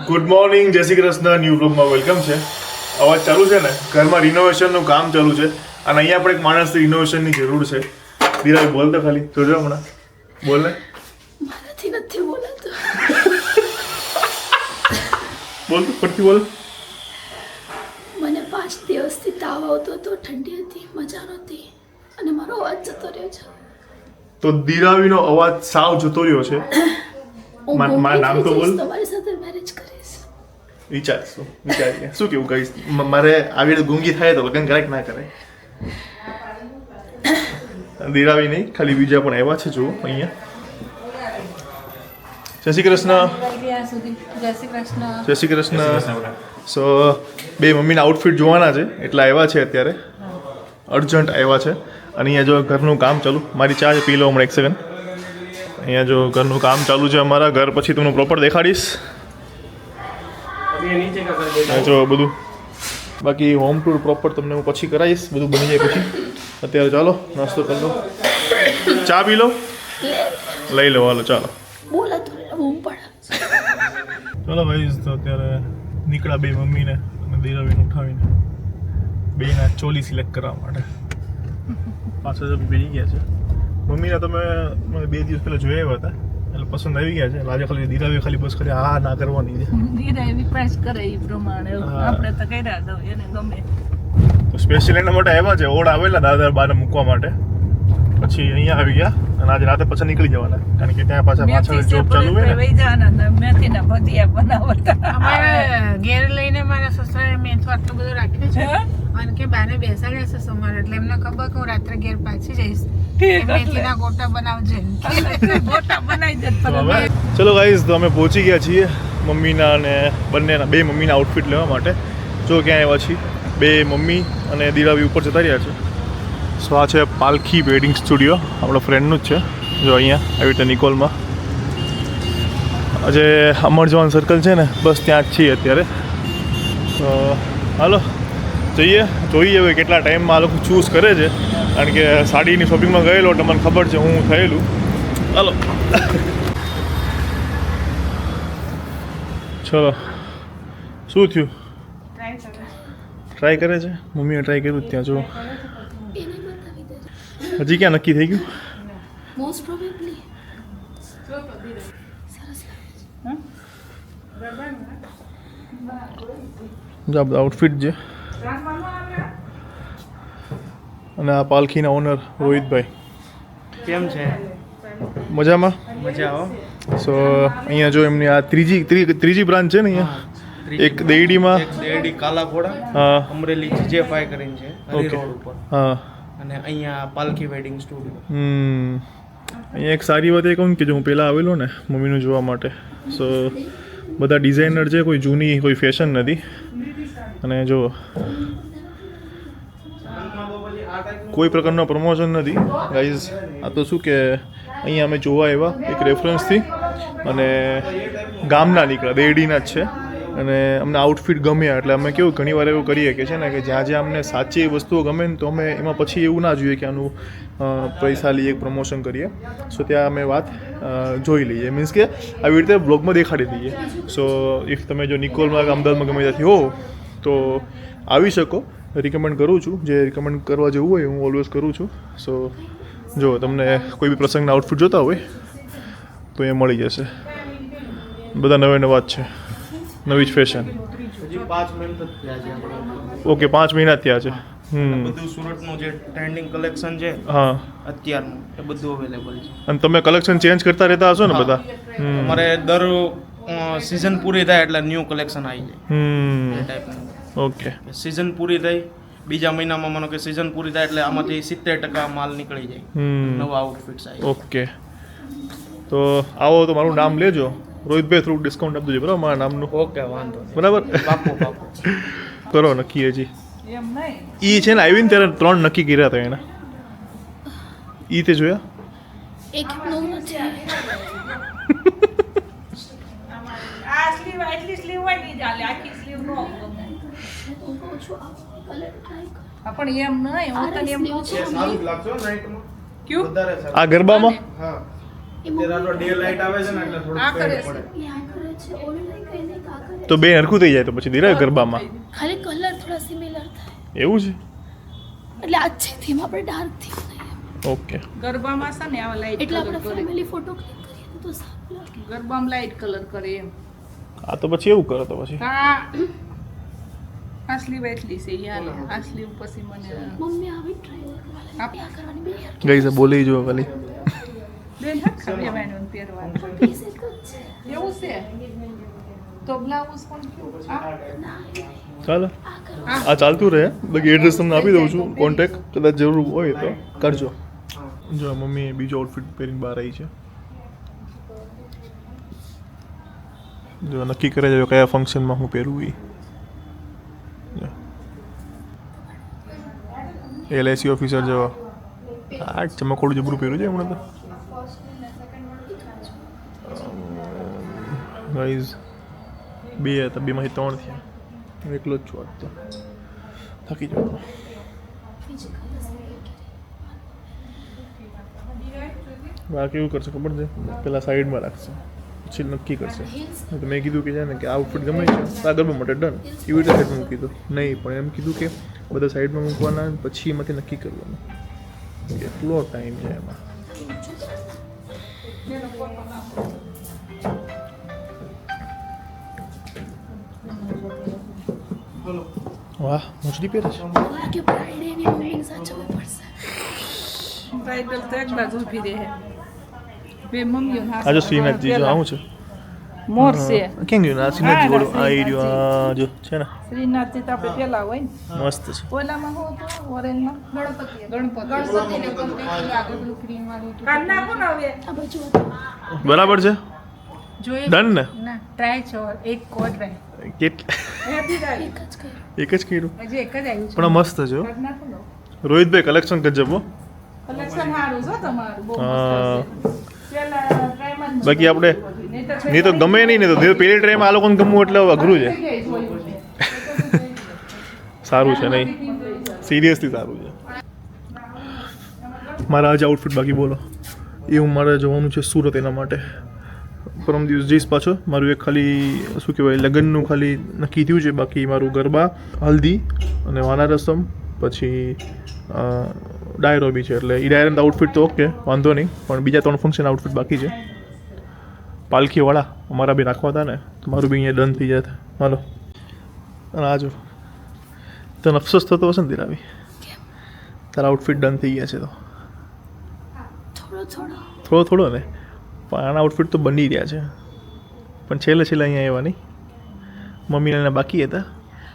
Good morning, જય Shri Krishna. New બ્લોગમાં welcome છે. અવાજ ચાલુ છે ને? ઘરમાં રિનોવેશનનું કામ ચાલુ છે અને અહીંયા પણ એક માણસની રિનોવેશનની જરૂર છે. ધીરા બોલ તો ખાલી જોજો હમણાં બોલ ને. મારાથી નથી બોલાતું. બોલ તો ફરતી બોલ. મને 5 દિવસથી તાવ આવતો હતો, ઠંડી હતી, મજા નહોતી અને મારો અવાજ જતો રહ્યો છે. તો ધીરાવીનો અવાજ સાવ જતો રહ્યો છે. મારું નામ તો બોલ. તમારી સાથે મેરેજ કરીશ. વિચાર શું કેવું કહીશ? મારે આવી રીતે ગુંગી થાય તો લગ્ન કરાય કે ના કરાય? ધીરાવી નહીં, ખાલી બીજા પણ આવ્યા છે. જુઓ અહીંયા. જય શ્રી કૃષ્ણ. જય શ્રી કૃષ્ણ. સો બે મમ્મીના આઉટફિટ જોવાના છે એટલે આવ્યા છે અત્યારે. અર્જન્ટ આવ્યા છે. અને અહીંયા જો ઘરનું કામ ચાલુ. મારી ચા પી લો હમણાં એક સેકન્ડ. અહીંયા જો ઘરનું કામ ચાલુ છે અમારા. ઘર પછી તમને પ્રોપર દેખાડીશ. જો બધું બાકી હોમ ટૂર પ્રોપર તમને હું પછી કરાવીશ. બધું બની જાય પછી. અત્યારે ચાલો નાસ્તો કરી લો, ચા પી લો, લઈ લો. હાલો ચાલો. બોલાતું બૂમ પડે. ચાલો ભાઈ, તો અત્યારે નીકળ્યા બે મમ્મીને અને દેરાવીને ઉઠાવીને બેના ચોલી સિલેક્ટ કરવા માટે. પાછળ જ બેસી ગયા છે. મમ્મીના તમે મને 2 દિવસ પહેલાં જોયા હતા એટલે પસંદ આવી ગયા છે. આજે ખાલી ધીરાવી ખાલી બસ ખાલી હા ના કરવાની છે. ધીરાવી પાસ કરે એ પ્રમાણે આપણે તો કર્યા દો એને ગમે. તો સ્પેશિયલ એના માટે આવ્યા છે. ઓળ આવેલા દાદા બાને મૂકવા માટે. પછી અહીંયા આવી ગયા અને આજે રાતે પાછા નીકળી જવાના કારણ કે ત્યાં પાછળ જોબ ચાલુ હોય ને. મેથીના ભજીયા બનાવતા અમારે ઘેર લઈને મારા સસરાએ મેથું આટલું બધું રાખ્યું છે અને કે બાને બેસાડ્યા છે સવારે એટલે એમને ખબર કે હું રાત્રે ઘેર પાછી જઈશ. મેથીના ગોટા બનાવજે. ગોટા બનાવી દે. ચલો ગાઈઝ, તો અમે પહોંચી ગયા છીએ મમ્મીના અને બંનેના બે મમ્મીના આઉટફિટ લેવા માટે. જો ક્યાં આવ્યા છીએ. બે મમ્મી અને દિરાવી ઉપર જતા રહ્યા છે. સો આ છે પાલખી વેડિંગ સ્ટુડિયો, આપણા ફ્રેન્ડનું જ છે. જો અહીંયા આવી રીતે નિકોલમાં આજે અમર જવાન સર્કલ છે ને, બસ ત્યાં જ છીએ અત્યારે. તો હાલો જોઈએ હવે કેટલા ટાઈમમાં આ લોકો ચૂઝ કરે છે. કારણ કે સાડીની શોપિંગમાં ગયેલો એટલે મને ખબર છે હું થયેલું. હાલો ચલો. શું થયું? ટ્રાય કરે છે મમ્મીએ. ટ્રાય કર્યું જ ત્યાં. જો એને બતાવી દે. હજી ક્યાં નક્કી થઈ ગયું? મોસ્ટ પ્રોબેબલી સરસ લાગે છે. જો આ બધા આઉટફિટ છે. અને આ પાલખીના ઓનર રોહિતભાઈ. કેમ છે? મજામાં? મજા આવો. સો અહીંયા જો એમની આ ત્રીજી બ્રાન્ચ છે ને અહીંયા. એક દેરડીમાં, એક દેરડી કાલાઘોડા, હા અમરેલી GJ5 કરીને છે હરી રોડ ઉપર, હા. અને અહીંયા પાલખી વેડિંગ સ્ટુડિયો. અહીંયા એક સારી વાત એ કહું કે જો હું પહેલાં આવેલો ને મમ્મીનું જોવા માટે, સો બધા ડિઝાઇનર છે, કોઈ જૂની કોઈ ફેશન નથી. અને જો કોઈ પ્રકારનો પ્રમોશન નથી ગાઈઝ. આ તો શું કે અહીંયા અમે જોવા આવ્યા એક રેફરન્સથી અને ગામના નીકળ્યા, દેરડીના જ છે. અને અમને આઉટફિટ ગમ્યા એટલે અમે કેવું ઘણી વાર એવું કરીએ કે છે ને કે જ્યાં જ્યાં અમને સાચી વસ્તુઓ ગમે ને તો અમે એમાં પછી એવું ના જોઈએ કે આનું પૈસા લઈએ, પ્રમોશન કરીએ. સો ત્યાં અમે વાત જોઈ લઈએ, મીન્સ કે આવી રીતે બ્લોગમાં દેખાડી દઈએ. સો ઇફ તમે જો નિકોલમાં અમદાવાદમાં ગમે ત્યાંથી હો તો આવી શકો. રિકમેન્ડ કરું છું. જે રિકમેન્ડ કરવા જેવું હોય હું ઓલવેઝ કરું છું. સો જો તમને કોઈ બી પ્રસંગના આઉટફિટ જોતા હોય તો એ મળી જશે. બધા નવા જ છે, નવી જ ફેશન. હજી 5 મહિના જ થયા છે આપણે. ઓકે, 5 મહિના થયા છે. બધું સુરતનું જે ટ્રેન્ડિંગ કલેક્શન છે હા અત્યારનું એ બધું અવેલેબલ છે. અને તમે કલેક્શન ચેન્જ કરતા રહેતા હશો ને બધા? અમારે દર સિઝન પૂરી થાય એટલે ન્યૂ કલેક્શન આવી જાય એ ટાઈપનું. ઓકે. સિઝન પૂરી થઈ બીજા મહિનામાં માનો કે સિઝન પૂરી થાય એટલે આમાંથી 70% માલ નીકળી જાય, નવા આઉટફિટ્સ આવી. ઓકે, તો આવો તો મારું નામ લેજો. રોહિતભાઈ થોડુંક ડિસ્કાઉન્ટ આપજો બરાબર મારા નામનું. ઓકે, વાંધો નહીં. બરાબર બાપુ કરો નક્કી. હજી એમ નહીં એ છે ને આવીને ત્યારે 3 નક્કી કર્યા હતા એના. એ તે જોયા? એક નું નથી. આ સ્લીવ આટલી સ્લીવ હોય નહીં ચાલે, આખી સ્લીવ નો ગમે. હું કહું છું આ કલર ટ્રાય કર. પણ એમ નહીં, હું તને એમ કહું છું. સારું લાગશે નાઈટમાં. ક્યું? વધારે સારું. આ ગરબામાં હા, અત્યારે આપણો ડે લાઇટ આવે છે ને એટલે થોડું આ કરે ફેર છે. પડે. એ આ કરે છે ઓલું લઈ ગઈ ને આ કરે તો બે હરખું થઈ જાય તો પછી દીરા ગરબામાં ખાલી કલર થોડા સિમિલર થાય એવું છે એટલે આછી થીમ આપણે ડાર્ક થીમ નહીં ઓકે ગરબામાં છે ને આવા લાઈટ એટલે કલર આપણે કરે ફેમિલી ફોટો ક્લિક કરીએ તો સારું લાગે ગરબામાં લાઈટ કલર કરે એમ આ તો પછી એવું કરો તો પછી આ સ્લીવ એટલી છે યાર આ સ્લીવ પછી મને મમ્મી આવી ટ્રાય કરવાની બે યાર ગઈ બોલી જો ખાલી બેન હક બેવાનું પહેરવાનું પીસ એક જ છે એવું છે તો બ્લાઉઝ પણ કેવું ચાલો આ ચાલતું રહે બાકી એડ્રેસ તમને આપી દઉં છું કોન્ટેક્ટ કદાચ જરૂર હોય તો કરજો જો મમ્મી બીજો આઉટફિટ પહેરીને બહાર આવી છે જો નક્કી કરે છે કયા ફંક્શનમાં હું પહેરું એ LIC ઓફિસર જેવા આ ચમકોડું જબરું પહેર્યું છે હમણાં તો ગાઈઝ બે હતા બેમાંથી 3 થયા હું એકલો જ છું આજ તો થાકી જાઉં આ કેવું કરશે ખબર છે પેલા સાઈડમાં રાખશે પછી નક્કી કરશે તો મેં કીધું કે છે ને કે આ આઉટફિટ ગમે છે તો આ ગરબા માટે ડન એવી રીતે સાઈડમાં મૂકી દો નહીં પણ એમ કીધું કે બધા સાઈડમાં મૂકવાના પછી એમાંથી નક્કી કરવાનું કેટલો ટાઈમ છે એમાં વાહ મોચડી પહેરે છે કે બ્રાઇડ એની મમ્મીને સાચવવી પડશે બ્રાઇડલ તો એક બાજુ ઊભી રહે બે મમ્મીઓ આ જો શ્રીનાથજી જો આવું છે મોર છે કેમ ગયું આ શ્રીનાથજી બોલો આ એરિયો આ જો છે ને શ્રીનાથજી તો આપણે પેલા હોય ને મસ્ત છે ઓલામાં હું તો ઓરેન્જમાં ગણપતિને આગળ પેલું ક્રીમ વાળું હતું. કાઢ નાખો ને હવે આ બાજુ બરાબર છે જોઈએ ડન ને ના ટ્રાય છો એક કો ટ્રાય કેટલા હેપી ગાઈ એક જ કર્યું એક જ કર્યું હજી એક જ આવ્યું છે પણ આ મસ્ત છે હો. કાઢ નાખો ને રોહિતભાઈ કલેક્શન ગજબ હો કલેક્શન સારું છે તમારું બહુ હા. મસ્ત છે પેલા ટ્રાયમાં જ બાકી આપણે નહીં તો નહીં તો ગમે નહીં ને તો પેલી ટ્રેમાં આ લોકોને ગમવું એટલે અઘરું છે સારું છે નહીં સિરિયસલી સારું છે મારા આજે આઉટફિટ બાકી બોલો એ હું મારે જવાનું છે સુરત એના માટે પરમ દિવસ જઈશ પાછો મારું એક ખાલી શું કહેવાય લગ્નનું ખાલી નક્કી થયું છે બાકી મારું ગરબા હલ્દી અને વાના રસમ પછી ડાયરો બી છે એટલે એ ડાયરાનું આઉટફિટ તો ઓકે વાંધો નહીં પણ બીજા 3 ફંક્શન આઉટફિટ બાકી છે પાલખીવાળા અમારા બી રાખવા હતા ને તો મારું બી અહીંયા ડન થઈ જાય હાલો અને આ જો તને અફસોસ થતો હશે ને દિરાવી તારા આઉટફિટ ડન થઈ ગયા છે તો થોડો થોડો ને પણ આના આઉટફિટ તો બની રહ્યા છે પણ છેલ્લે અહીંયા આવ્યા નહીં મમ્મીને બાકી હતા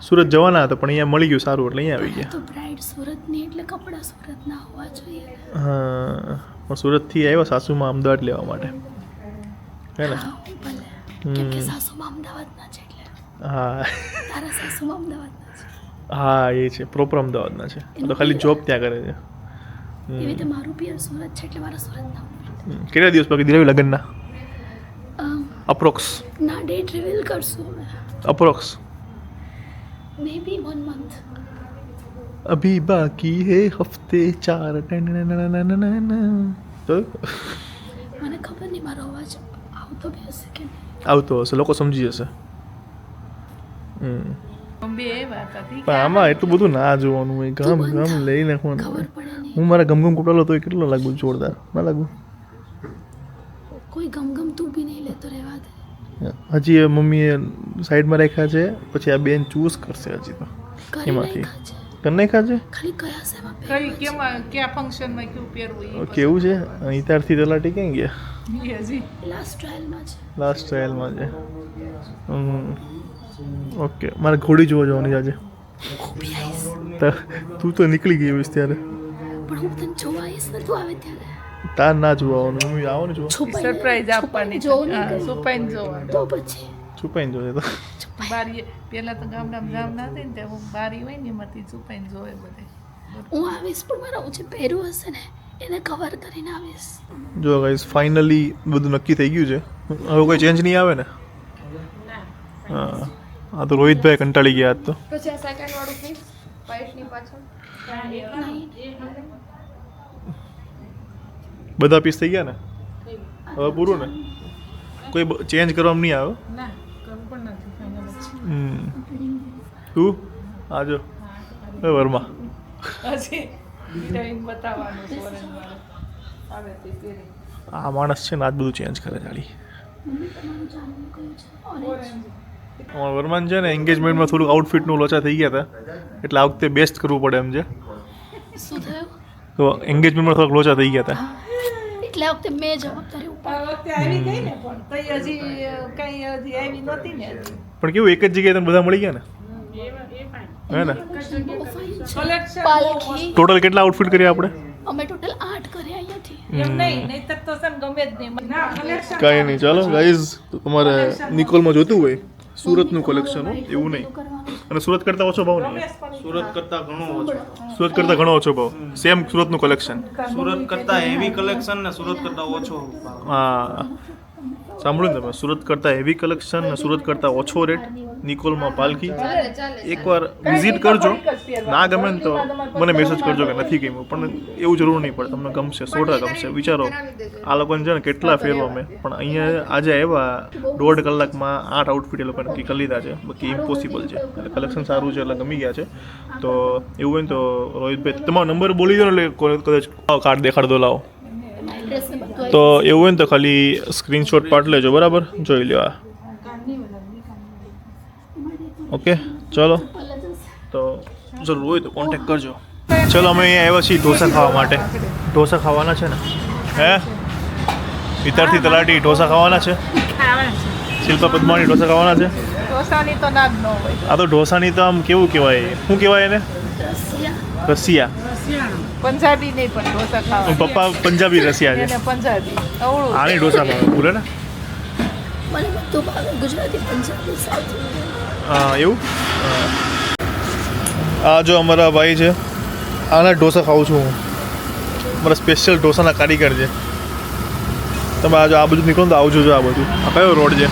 સુરત જવાના હતા પણ અહીંયા મળી ગયું સારું એટલે અહીંયા આવી ગયા તો બ્રાઇડ સુરતની એટલે કપડાં સુરતના હોવા જોઈએ હા પણ સુરતથી આવ્યો સાસુમાં અમદાવાદ લેવા માટે હે ને હા, ભલે કેમ કે સાસુમાં અમદાવાદના છે એટલે હા તારા સાસુમાં અમદાવાદના છે હા એ છે પ્રોપર અમદાવાદના છે તો ખાલી જોબ ત્યાં કરે છે એવી રીતે મારું પિયર સુરત છે એટલે મારા સુરતના કેટલા દિવસ બાકી દિરાવી લગ્નના અપ્રોક્સ ના ડેટ રિવીલ કરશું હવે અપ્રોક્સ મે બી 1 month अभी बाकी है हफ्ते 4 તો મને ખબર નહીં મારો અવાજ આવતો બી હશે કે નહીં આવતો હશે લોકો સમજી જશે બોમ્બે આવ્યા હતા ઠીક પણ આમાં એટલું બધું ના જોવાનું હોય તું ગમ બંધ ગમ થા. લઈ નાખવાનું ખબર પડે નહીં હું મારા ગમગમ કપડાલો તો કેટલો લાગુ જોરદાર ના લાગુ કોઈ ગમગમ તું બી નહીં લેતો રહેવા દે હજી એ મમ્મીએ સાઈડમાં રાખ્યા છે પછી આ બેન ચૂઝ કરશે હજી તો કરી એમાંથી નાખ્યા છે કરી નાખ્યા છે ખાલી કયા સેમાં કઈ કેમાં ક્યાં ફંક્શનમાં કેવું પહેરવું એ કેવું છે અહીં ત્યારથી તલાટી ક્યાં ગયા હજી લાસ્ટ ટ્રાયલમાં છે લાસ્ટ ટ્રાયલમાં છે ઓકે મારે ઘોડી જોવા જવાની આજે બી આવીશ તું તો નીકળી ગઈ હોઈશ ત્યારે પણ હું તને જોવા આવીશ ને તું આવે ત્યારે તાર ના જોવાનું મમ્મી આવો ને જોવા સરપ્રાઈઝ આપવાની જોવું નહીં હા, કઈ. સુપાઈને જોવાનું તો પછી છુપાઈને જોજે તો બારી પેલા તો ગામડામાં જામ ના થાય ને ત્યાં બારી હોય ને એમાંથી છુપાઈને જોવે બધે હું આવીશ પણ મારા હું જે પહેર્યું હશે ને એને કવર કરીને આવીશ જો ગાઈસ ફાઇનલી બધું નક્કી થઈ ગયું છે હવે કોઈ ચેન્જ નહીં આવે ને હા આ તો રોહિતભાઈ કંટાળી ગયા આજ તો પછી આ સેકન્ડ વાળું ફિક્સ વાઇટની પાછળ બધા પીસ થઈ ગયા ને હવે પૂરું ને કોઈ ચેન્જ કરવામાં નહીં આવે ના કરવું પણ નથી તું આજો એ વર્મા હજી હિરોઈન બતાવવાનું ફોરેન વાળો આવે તે પહેરી આ માણસ છે ને આજ બધું ચેન્જ કરે જાડી મમ્મી તમારું જાણવું કયું છે ઓરેન્જ અમારા વર્માન છે ને એન્ગેજમેન્ટમાં થોડુંક આઉટફિટનું લોચા થઈ ગયા હતા એટલે આ વખતે બેસ્ટ કરવું પડે એમ છે શું થયું તો એન્ગેજમેન્ટમાં થોડાક લોચા થઈ ગયા હતા એટલે આ વખતે મેં જવાબદારી આ વખતે આવી ગઈ ને પણ તઈ હજી કઈ હજી આવી નહોતી ને હજી પણ કેવું એક જ જગ્યાએ તમે બધા મળી ગયા ને હે ને કલેક્શન પાલખી ટોટલ કેટલા આઉટફિટ કર્યા આપણે અમે ટોટલ 8 કર્યા અહીંયાથી એમ નહીં નહીતર તો છે ને ગમે જ નહીં ના કલેક્શન કાંઈ નહીં ચાલો ગાઈઝ તમારે નિકોલમાં જોતું હોય સુરતનું કલેક્શન એવું નહીં અને સુરત કરતાં ઓછો ભાવ નહીં સુરત કરતાં ઘણો ઓછો સુરત કરતાં ઘણો ઓછો ભાવ સેમ સુરતનું કલેક્શન સુરત કરતાં હેવી કલેક્શન ને સુરત કરતાં ઓછો હા સાંભળ્યું ને તમે સુરત કરતાં હેવી કલેક્શન ને સુરત કરતાં ઓછો રેટ નિકોલમાં પાલખી એકવાર વિઝિટ કરજો ના ગમે ને તો મને મેસેજ કરજો કે નથી ગમ્યું પણ એવું જરૂર નહીં પડે તમને ગમશે 100% ગમશે વિચારો આ લોકોને છે ને કેટલા ફેરવા મેં પણ અહીંયા આજે આવ્યા 1.5 કલાકમાં 8 આઉટફિટ એ લોકોને કરી લીધા છે બાકી ઇમ્પોસિબલ છે એટલે કલેક્શન સારું છે એટલે ગમી ગયા છે તો એવું હોય ને તો રોહિતભાઈ તમારો નંબર બોલી દો ને એટલે કદાચ કાર્ડ દેખાડ દો લાવો તો એવું હોય ને તો ખાલી સ્ક્રીનશોટ પાડી લેજો બરાબર જોઈ લેવા ઓકે ચલો તો જરૂર હોય તો કોન્ટેક્ટ કરજો ચલો અમે અહીંયા આવ્યા છીએ ઢોસા ખાવા માટે ઢોસા ખાવાના છે ને હે વિતારથી તલાટી ઢોસા ખાવાના છે શિલ્પા પદ્માણી ઢોસા ખાવાના છે ઢોસાની તો ના જ ન હોય આ તો ઢોસાની તો આમ કેવું કહેવાય શું કહેવાય એને રસિયા પંજાબી નહીં પણ ઢોસા ખાવા પપ્પા પંજાબી રસિયા છે એને પંજાબી અવળું આની ઢોસા ખાવા બોલે ને મને બધું ભાવે ગુજરાતી પંજાબી સાઉથ હા એવું આ જો અમારા ભાઈ છે આના ઢોસા ખાઉં છું હું મારા સ્પેશિયલ ઢોસાના કારીગર છે તમે આ બધું નીકળો તો આવજો જો આ બધું આ કયો રોડ છે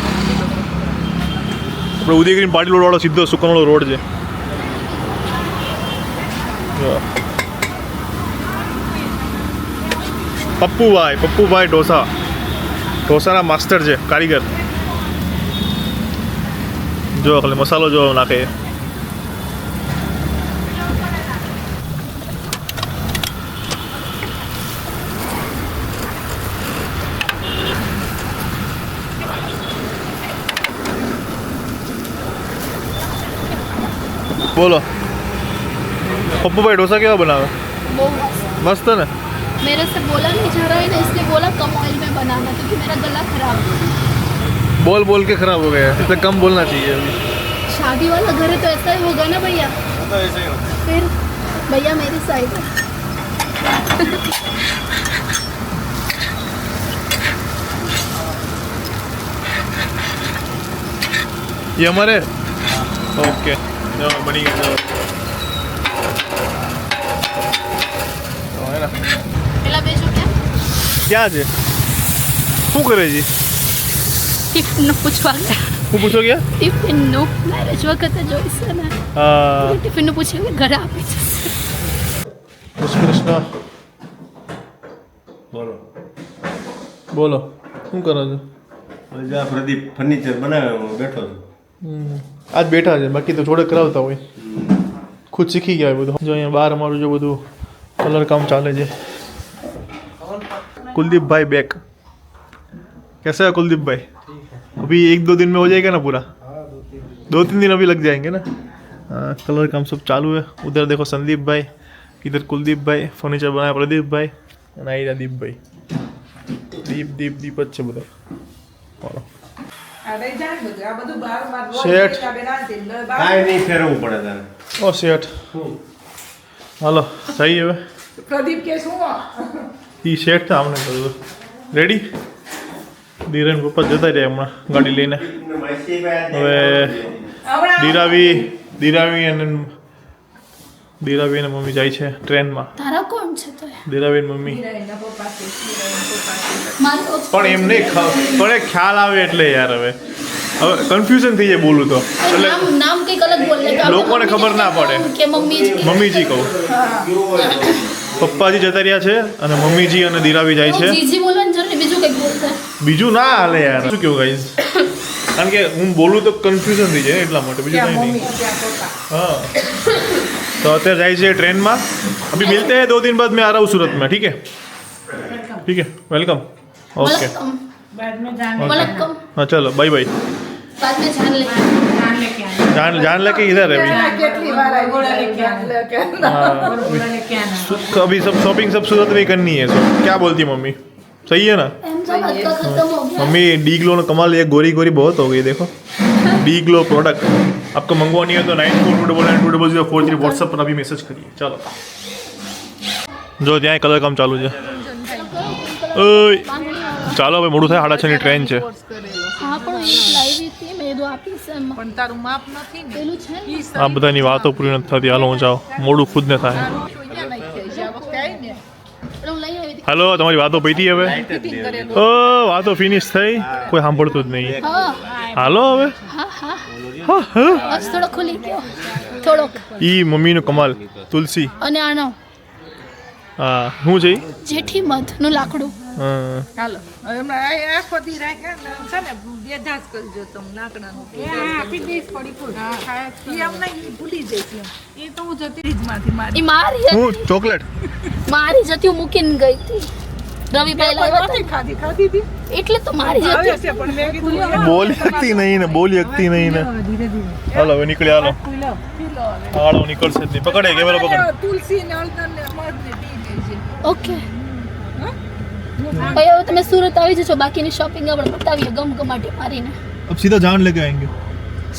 આપણે ઉદયગીરી પાટી રોડવાળો સીધો સુકનવાળો રોડ છે જો પપ્પુભાઈ ઢોસાના માસ્ટર છે કારીગર જો ખાલી મસાલો જો નાખે બોલો પપ્પુભાઈ ઢોસા કેવા બનાવે बहुत मस्त મસ્ત ને मेरे से बोला नहीं जा रहा है ना इसलिए बोला कम ऑयल में बनाना क्योंकि मेरा गला खराब है बोल के खराब हो गया इसलिए कम बोलना चाहिए अभी शादी वाला घर है तो ऐसा ही होगा ना भैया फिर भैया मेरी साइड है ये हमारे ओके जो बनी गया जो तो है ना પેલા બેજો ક્યાં છે શું કરે છે ટિફિનનું પૂછવા ગયા હું પૂછો ગયા ટિફિનનું મેરેજ વખતે જોઈશે ને હા ટિફિનનું પૂછ્યું કે ઘરે આપી જશે શ્રી કૃષ્ણ બોલો શું કરો છો જા પ્રદીપ ફર્નિચર બનાવે હું બેઠો છું આજ બેઠા છે બાકી તો થોડે કરાવતા હોય ખુદ શીખી ગયા હોય બધું જો અહીંયા બહાર અમારું જો બધું કલર કામ ચાલે છે कुलदीप भाई बैक कैसे है कुलदीप भाई अभी 1-2 दिन में हो जाएगा ना पूरा 2-3 दिन अभी लग जाएंगे ना हाँ कलर काम सब चालू है उधर देखो संदीप भाई इधर कुलदीप भाई फर्नीचर बनाया प्रदीप भाई અને આઈરા દીપ ભાઈ દીપ જ છે બધા બોલો આ રહી જાય બધું આ બધું બાર શેઠ. કાંઈ નહીં ફેરવવું પડે તારે ઓ શેઠ હાલો સહી હવે પ્રદીપ કે શું એ શેઠ था हमने करूँ रेडी ધીરેન પપ્પા જતા રહ્યા હમણાં ગાડી લઈને હવે ધીરાવી અને મમ્મી જાય છે ટ્રેનમાં તારા કોણ છે તો ધીરાવી અને મમ્મી મારો પણ એમ નહીં પણ એક ખ્યાલ આવે એટલે યાર હવે કન્ફ્યુઝન થઈ જાય બોલું તો એટલે નામ કંઈક અલગ બોલે તો લોકોને ખબર ના પડે. કે મમ્મી જ કે મમ્મીજી કહું પપ્પાજી જતા રહ્યા છે અને મમ્મીજી અને ધીરાવી જાય છે જીજી બોલવાનું જરૂર નહીં, બીજું કંઈક બોલતા બીજું ના હાલે યાર શું કેવું ગાઈઝ કારણ કે હું બોલું તો કન્ફ્યુઝન થઈ જાય એટલા માટે બીજું ત્યાં કંઈ મમ્મી નહીં. ત્યાં પપ્પા हाँ तो અત્યારે જાય છે ટ્રેનમાં. अभी मिलते हैं 2 दिन बाद मैं आ रहा हूँ सूरत में. ठीक है वेलकम. ओके वलकम बाद में जान वलकम हाँ चलो बाय बाय. बाद में जान लेंगे. जान लेके आना जान लेके इधर है अभी. કેટલી વાર આવી गोला लेके જાન आना લેકે हाँ गोला लेके आना अभी सब शॉपिंग सब सूरत में ही करनी है. सब क्या बोलती है मम्मी? सही है ना एम सब का खत्म हो गया. मम्मी? डी ग्लो ने कमाल, ये गोरी गोरी बहुत हो गई देखो. डी ग्लो प्रोडक्ट आपको मंगवानी है तो 9429920043 व्हाट्सएप पर अभी मैसेज करिए. चलो જો ત્યાં કલર કામ ચાલુ છે. ઓય ચાલો હવે મોડું થાય, 6:30 ટ્રેન છે. હા પણ એ લાવી હતી મેં કીધું આપીશ એમ. પણ તારું માપ નથી ને પેલું છે ને આ બધાની વાતો પૂરી નથી થતી. હાલો હું જાઉં, મોડું ખુદને થાય. અહીંયા નાખી છે આ વખતે આવી ને એટલે હું લઈ આવી હતી. હાલો તમારી વાતો પૈતી હવે? ફિટિંગ કરેલું ઓ વાતો ફિનિશ થઈ, કોઈ સાંભળતું જ નહીં. હા હાલો હવે. હા હા હા હા આજ થોડો ખુલી ગયો થોડોક. ઈ મમ્મીનો કમાલ. તુલસી અને આનો હા શું છે ઈ? જેઠી મધનું લાકડું. હા હાલો હવે હમણાં આ ખોદી રાખ્યા ને છે ને બે ધાસ કરજો તમે લાકડાનું આપી દઈશ પડી ફૂલ એ અમને ઈ ભૂલી જઈશ એમ. એ તો હું જતી ફ્રીજમાંથી મારી એ મારી હું હતી, ચોકલેટ. મારી જતી હું મૂકીને ગઈ હતી. રવિભાઈ લાવ્યા નથી હતા ખાધી હતી એટલે તો મારી આવે જતી. છે પણ મેં કીધું બોલી શકતી નહીં ને, બોલી શકતી નહીં ને. ધીરે ધીરે હાલો હવે નીકળી. હાલો પીલો હવે હાલો નીકળશે જ નહીં. પકડે કેમેરા પકડ. તુલસી ને હળદર ને મધ ને પી ગઈ છે ઓકે ભાઈ હવે તમે સુરત આવી જશો, બાકીની શોપિંગ આપણે બતાવીએ ગમગમાટી મારીને. अब सीधा जान लेके आएंगे.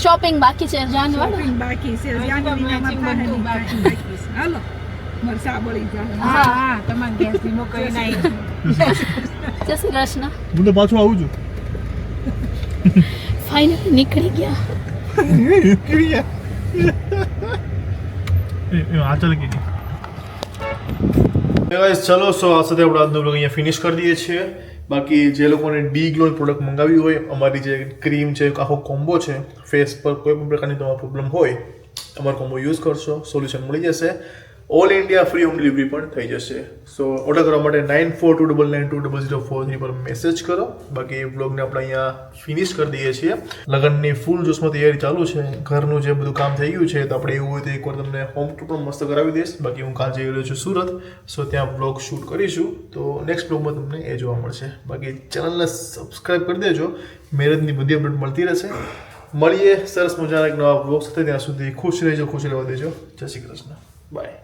શોપિંગ બાકી છે જાનવાળા. શોપિંગ બાકી છે જાનવીના બાકી બાકી છે હાલો મરસા બળી જાય હા હા તમારે ગેસ ધીમો કરીને આવી જય શ્રી કૃષ્ણ. હું તો પાછું આવું છું. ફાઇનલી નીકળી ગયા. આ ચાલે કે ગાઈસ ચલો સો આ સાથે આપણે આજનો બ્લોગ અહીંયા ફિનિશ કરી દઈએ છીએ. બાકી જે લોકોને ડી ગ્લો પ્રોડક્ટ મંગાવી હોય, અમારી જે ક્રીમ છે, આખો કોમ્બો છે, ફેસ પર કોઈ પણ પ્રકારની તમારો પ્રોબ્લેમ હોય અમારો કોમ્બો યુઝ કરશો, સોલ્યુશન મળી જશે. All India free home delivery પણ થઈ જશે. સો ઓર્ડર કરવા માટે 9429920043 પર મેસેજ કરો. બાકી બ્લોગને આપણે અહીંયા ફિનિશ કરી દઈએ છીએ. લગ્નની ફૂલ જોશમાં તૈયારી ચાલુ છે. ઘરનું જે બધું કામ થઈ ગયું છે તો આપણે એવું હોય તો એકવાર તમને હોમ ટૂર પણ મસ્ત કરાવી દઈશ. બાકી હું કાલ જઈ રહ્યો છું સુરત, સો ત્યાં બ્લોગ શૂટ કરીશું. તો નેક્સ્ટ બ્લોગમાં તમને એ જોવા મળશે. બાકી ચેનલને સબસ્ક્રાઈબ કરી દેજો, મેરેજની બધી અપડેટ મળતી રહેશે. મળીએ સરસ મજાના એક નવા બ્લોગ સાથે. ત્યાં સુધી ખુશ રહેજો, ખુશ રહેવા દેજો. જય શ્રી કૃષ્ણ. બાય.